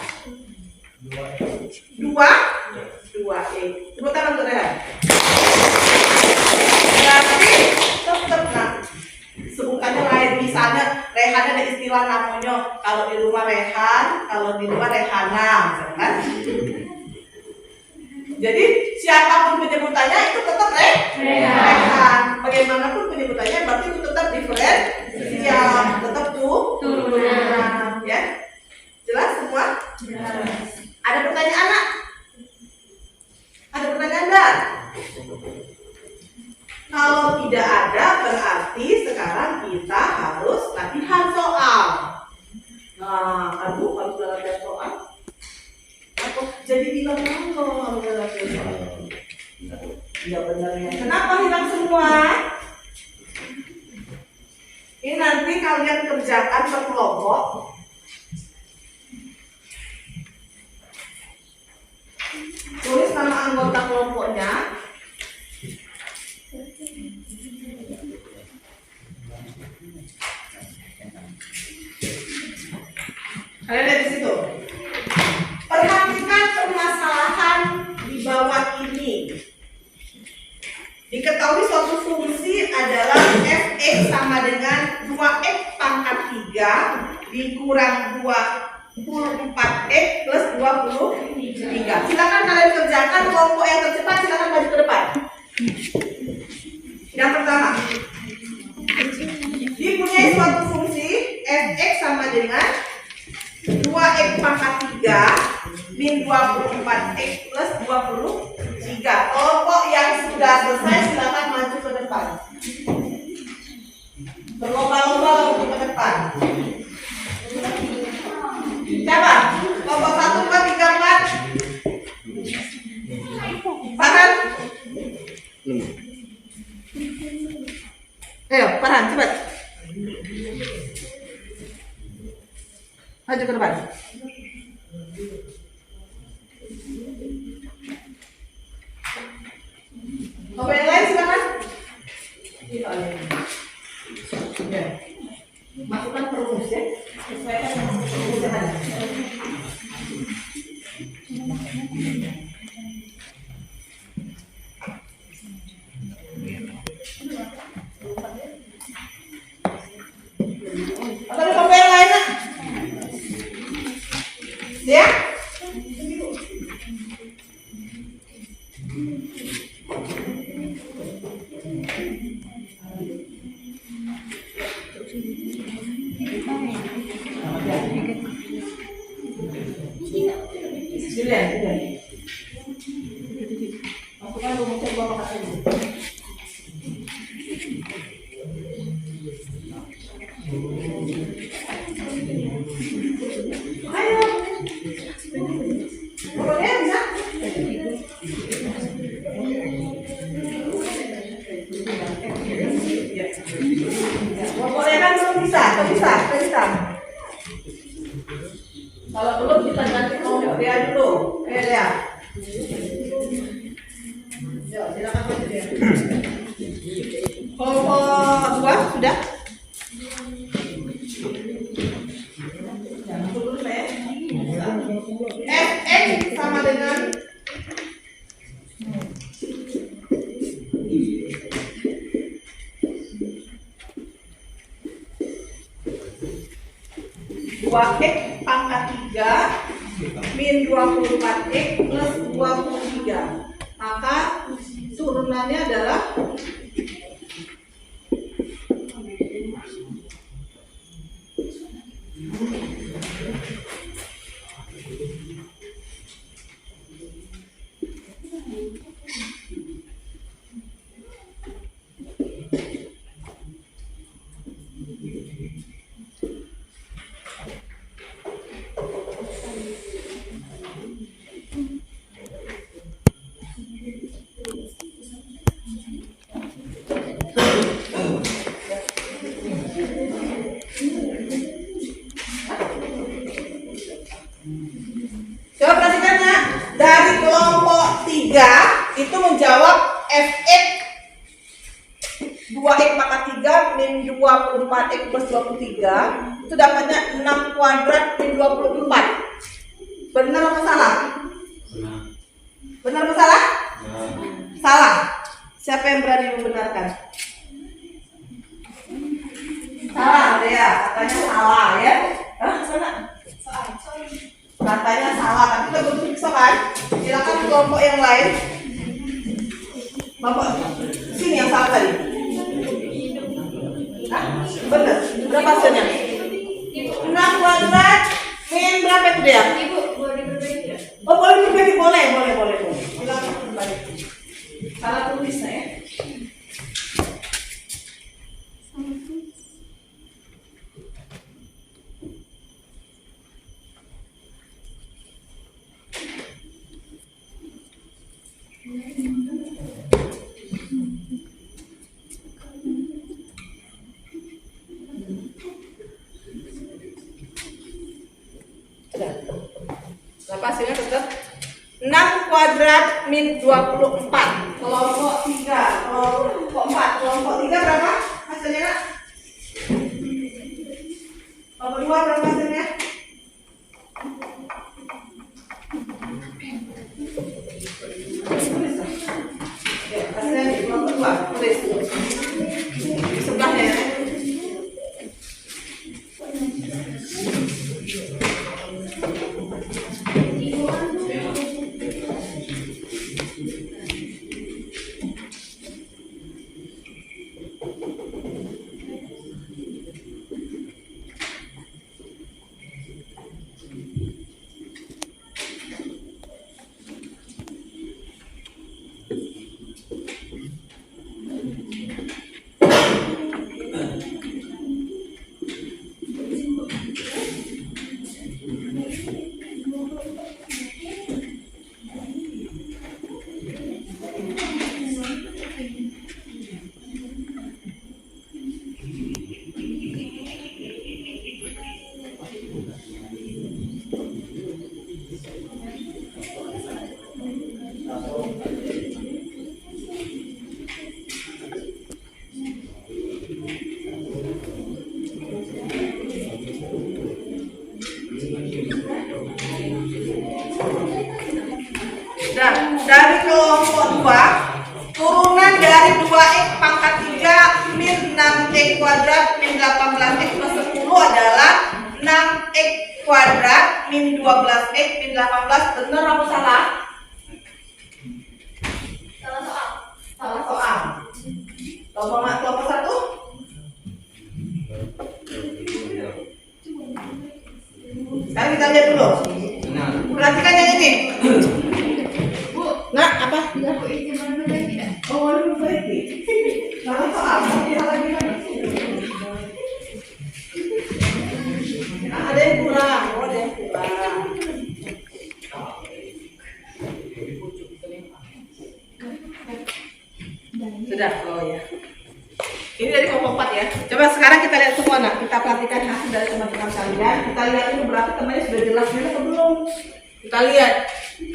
2X. Tepuk tangan untuk Rehan. Berarti tetap nah, sebutannya lain. Misalnya Rehan ada istilah namanya kalau di rumah Rehan, kalau di luar Rehana, misalkan. Jadi siapapun penyebutannya itu tetap Rehan. Bagaimanapun penyebutannya berarti itu tetap diferensial, tetap turunan. Ya, jelas semua? Jelas. Ada pertanyaan nak? Ada pertanyaan enggak? Kalau tidak ada berarti sekarang kita harus latihan soal. Nah, aduh kalau sudah latihan soal, aku jadi bilang kalau sudah latihan soal. Ya benarnya. Kenapa hilang semua? Ini nanti kalian kerjakan berkelompok. Tulis nama anggota kelompoknya. Kalian lihat di situ. Perhatikan permasalahan di bawah ini. Diketahui suatu fungsi adalah fx sama dengan 2x pangkat 3 dikurang 24x plus 23. Silakan kalian kerjakan kelompok yang tercepat, silakan maju ke depan. Yang pertama, dipunyai suatu fungsi fx sama dengan 2x pangkat 3 min 24x plus 23. Kelompok yang sudah selesai silakan maju ke depan. Berlomba-lomba untuk ke depan. Siapa? Kelompok 1, 2, 3, 4. Farhan. Ayo, Farhan, cepat. Maju ke depan. Kelompok yang lain silakan. Ya. Masukkan perumus ya. Sesuaikan dengan perumus yang ada. Atau ada kelompok yang lain nak? Ya? Masukkan rumusnya dua pakai ini. Ayo. Pokoknya bisa. Pokoknya kan belum bisa, bisa. Kalau belum kita ganti kelompok dia dulu. Dia. Yuk, silakan maju dia. Kelompok 2 sudah? Fx sama dengan dua x pangkat 3 min 24x plus 23. Maka turunannya adalah coba perhatikan ya, dari kelompok 3 itu menjawab fx 2x pangkat 3 min 24x plus 23 itu dapatnya 6 kuadrat min 24. Benar atau salah? Benar atau salah? Salah. Siapa yang berani membenarkan? Salah ya, katanya salah ya. Hah, salah? Katanya salah, tapi kita belum periksa kan? Silakan kelompok yang lain. Bapak, sini yang salah tadi. Hah? Benar. Berapa hasilnya? 6 kuadrat min berapa itu dia? Ibu, boleh diperbaiki ya? Oh, boleh diperbaiki, boleh. Silakan diperbaiki. Salah tulis ya. Berapa hasilnya tetap 6 kuadrat min 24. Kelompok 3, kelompok 4, kelompok 3 berapa hasilnya Kak? Kelompok 2 berapa hasilnya? Ya, hasilnya di kelompok 2, tulis di sebelahnya ya. Dan dari kelompok 2, turunan dari 2x pangkat 3 min 6x kuadrat min 18x plus 10 adalah 6x kuadrat min 12x min 18. Benar apa salah? Salah soal. Salah soal. Kelompok 1. Sekarang kita lihat dulu. Perhatikan yang ini. Nah, apa? Bu, izin memperbaiki ya? Oh, boleh memperbaiki. Salah soal. Salah gimana? Nah, ada yang kurang. Oh, ada yang kurang. Sudah. Oh ya. Ini dari kelompok 4 ya. Coba sekarang kita lihat semua. Nah, kita perhatikan hasil dari teman-teman kalian. Kita lihat dulu berarti temannya sudah jelas ini atau belum. Kita lihat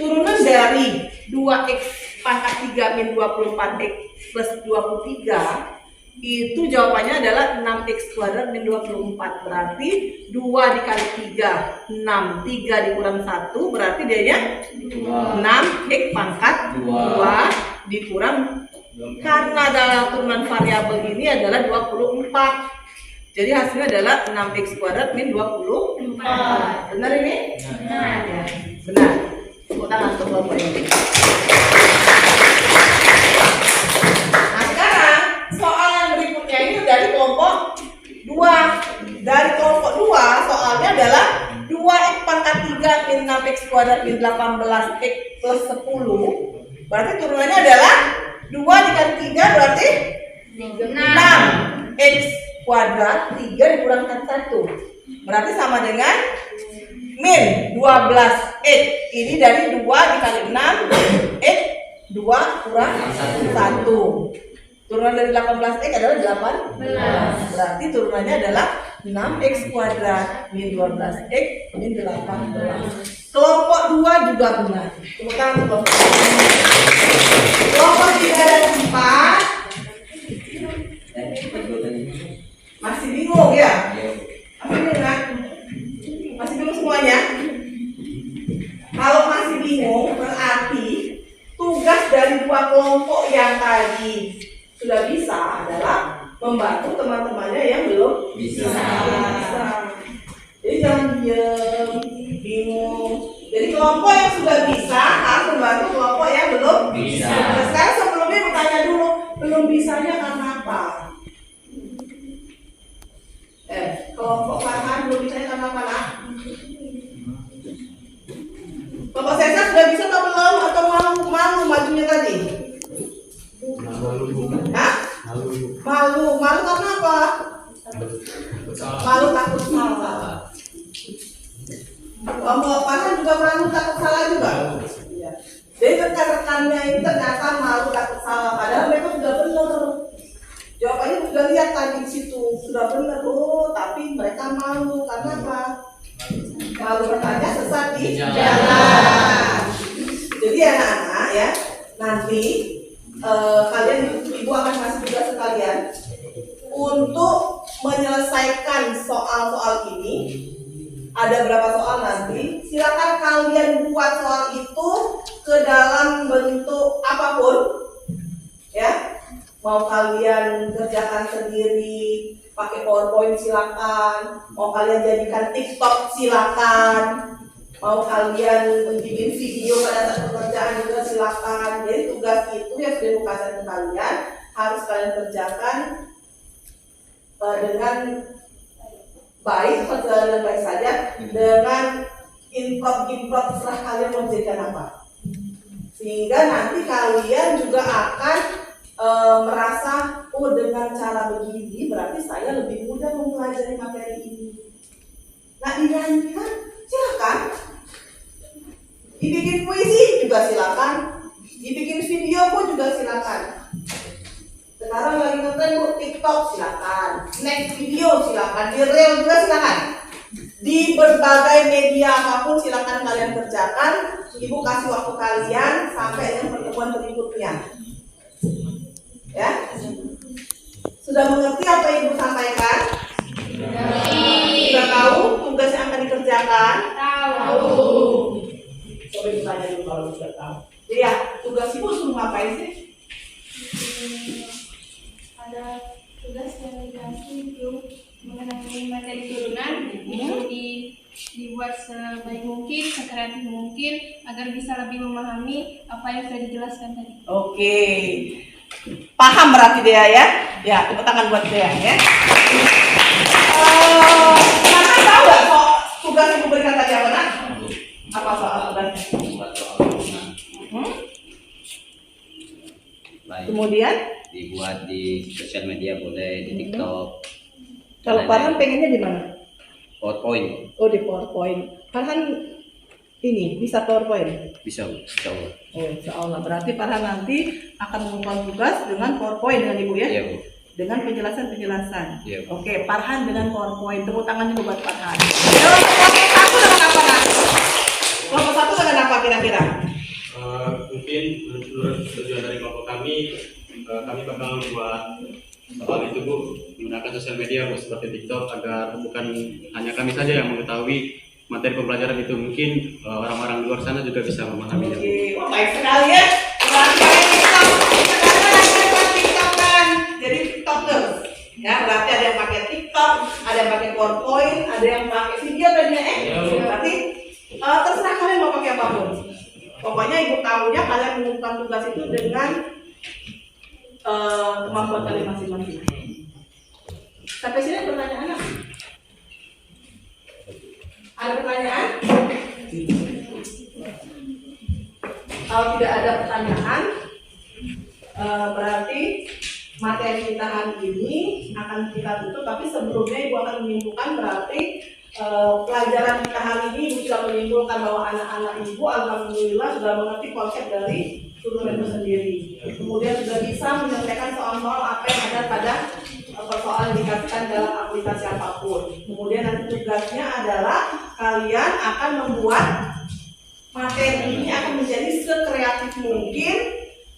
turunan dari 2x pangkat 3 min 24x plus 23 itu jawabannya adalah 6x kuadrat min 24. Berarti 2 dikali 3 6, 3 dikurang 1 berarti dianya 6x pangkat 2 dikurang, karena dalam turunan variabel ini adalah 24. Jadi hasilnya adalah 6x kuadrat min 24. Benar ini? Benar. Ya. Benar. Tepuk tangan untuk kelompok ini. Nah sekarang soal yang berikutnya ini dari kelompok 2. Dari kelompok 2 soalnya adalah 2x pangkat 3 min 6x kuadrat min 18x plus 10. Berarti turunannya adalah 2 dikali 3 berarti 6x kuadrat 3 dikurangkan 1. Berarti sama dengan min 12x. Ini dari 2 dikali 6x 2 kurang 1. Turunan dari 18x adalah 18. Berarti turunannya adalah 6x kuadrat min 12x min 18. Kelompok 2 juga benar. Tepuk tangan untuk kelompok 2. Kelompok 3 dan 4 masih bingung ya? Masih bingung kan? Masih bingung semuanya? Kalau masih bingung berarti tugas dari 2 kelompok yang tadi sudah bisa adalah membantu teman-temannya yang belum bisa. Jadi jangan diam, bingung. Jadi kelompok yang sudah bisa harus membantu kelompok yang belum bisa. Nah, sekarang sebelumnya bertanya dulu, belum bisanya karena apa? Kelompok Farhan belum bisanya karena apa nak? Kelompok Sesa sudah bisa atau belum? Atau malu majunya tadi? Hah? Malu karena apa? Malu takut salah. Kelompok Farhan juga malu takut salah juga. Jadi rekan-rekannya ini ternyata malu takut salah, padahal mereka sudah benar. Jawabannya sudah lihat tadi di situ, sudah benar. Oh, tapi mereka malu karena apa? Malu bertanya sesat di jalan. Jadi anak-anak ya, nanti kalian ibu akan kasih tugas sekalian untuk menyelesaikan soal-soal ini. Ada berapa soal nanti? Silakan kalian buat soal itu ke dalam bentuk apapun, ya. Mau kalian kerjakan sendiri, pakai PowerPoint silakan. Mau kalian jadikan TikTok silakan. Mau kalian bikin video pada saat pekerjaan juga silakan. Jadi tugas itu yang sudah dikasih ke kalian harus kalian kerjakan dengan baik, perjalanan baik saja, dengan improv setelah kalian mau jadikan apa. Sehingga nanti kalian juga akan merasa, oh dengan cara begini berarti saya lebih mudah mempelajari materi ini. Nah dinyanyikan silakan, dibikin puisi juga silakan, dibikin video pun juga silakan. Sekarang lagi ngetren bu TikTok silakan, next video silakan, di reel juga silakan. Di berbagai media apapun silakan kalian kerjakan. Ibu kasih waktu kalian sampai dengan pertemuan berikutnya. Ya, sudah mengerti apa yang ibu sampaikan? Sudah tahu tugas yang akan dikerjakan? Tahu. Coba ditanya dulu kalau sudah tahu. Iya, tugas ibu suruh ngapain sih? Ada tugas yang dikasih itu mengenai materi turunan itu dibuat sebaik mungkin, sekreatif mungkin agar bisa lebih memahami apa yang sudah dijelaskan tadi. Oke. Paham berarti dia ya? Ya, tepuk tangan buat dia ya. Kakak tahu nggak soal tugas yang diberikan tadi apa nak? Apa soal tugasnya? Kemudian dibuat di sosial media boleh, di TikTok. kalau Farhan pengennya di mana? PowerPoint. Oh di PowerPoint. Farhan ini bisa PowerPoint? Bisa, insya Allah. Oh insya Allah. Berarti Farhan nanti akan mengumpulkan tugas dengan PowerPoint dengan ibu ya? Iya bu. Dengan penjelasan-penjelasan. Iya. Oke, Farhan dengan PowerPoint. Tepuk tangan juga buat Farhan. Kelompok satu dengan apa nak? Kelompok satu dengan apa kira-kira? Mungkin menurut tujuan dari kelompok kami bakal membuat soal itu bu menggunakan sosial media bu, seperti TikTok, agar bukan hanya kami saja yang mengetahui materi pembelajaran itu, mungkin orang-orang luar sana juga bisa memahaminya. Oke, wah baik sekali ya. Berarti pakai TikTok. Sekarang ada TikTok kan, jadi TikTokers. Ya, berarti ada yang pakai TikTok, ada yang pakai PowerPoint, ada yang pakai video tadi ya. Berarti Terserah kalian mau pakai apapun. Pokoknya ibu tahunya kalian mengumpulkan tugas itu dengan kemampuan kalian masing-masing. Sampai sini ada pertanyaan apa? Ada pertanyaan? Kalau tidak ada pertanyaan, berarti materi kita hari ini akan kita tutup. Tapi sebelumnya ibu akan menyimpulkan berarti pelajaran kita hari ini ibu sudah menyimpulkan bahwa anak-anak ibu alhamdulillah sudah mengerti konsep dari turunan itu sendiri. Kemudian sudah bisa menyelesaikan soal-soal apa yang ada pada persoalan yang dikasihkan dalam aplikasi apapun. Kemudian nanti tugasnya adalah kalian akan membuat materi ini akan menjadi sekreatif mungkin,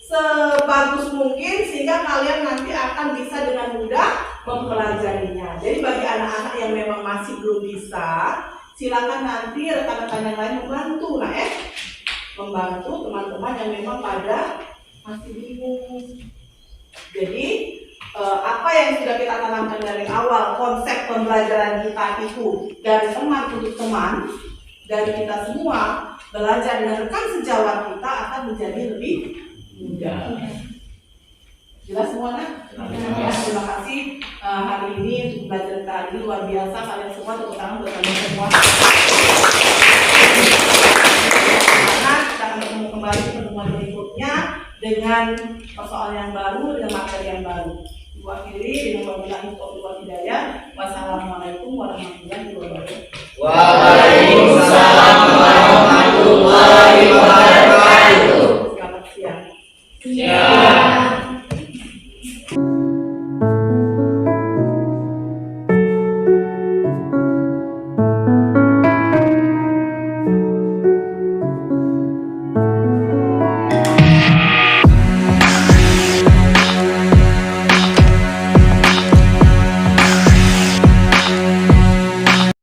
sebagus mungkin, sehingga kalian nanti akan bisa dengan mudah mempelajarinya. Jadi bagi anak-anak yang memang masih belum bisa, silakan nanti rekan-rekan yang lain membantu membantu teman-teman yang memang pada masih bingung. Jadi apa yang sudah kita tanamkan dari awal, konsep pembelajaran kita itu dari teman untuk teman, dari kita semua belajar dengan rekan sejawat kita akan menjadi lebih mudah. Jelas semua nak? Ya, terima kasih hari ini untuk belajar kita hari ini luar biasa. Kalian semua tepuk tangan buat kalian semua. Karena kita akan ketemu kembali di pertemuan berikutnya dengan persoalan yang baru, dengan materi yang baru. Diwakili dengan wabillahi taufiq wal hidayah. Wassalamualaikum warahmatullahi wabarakatuh. Waalaikumsalam warahmatullahi wabarakatuh. Selamat siang. Siap.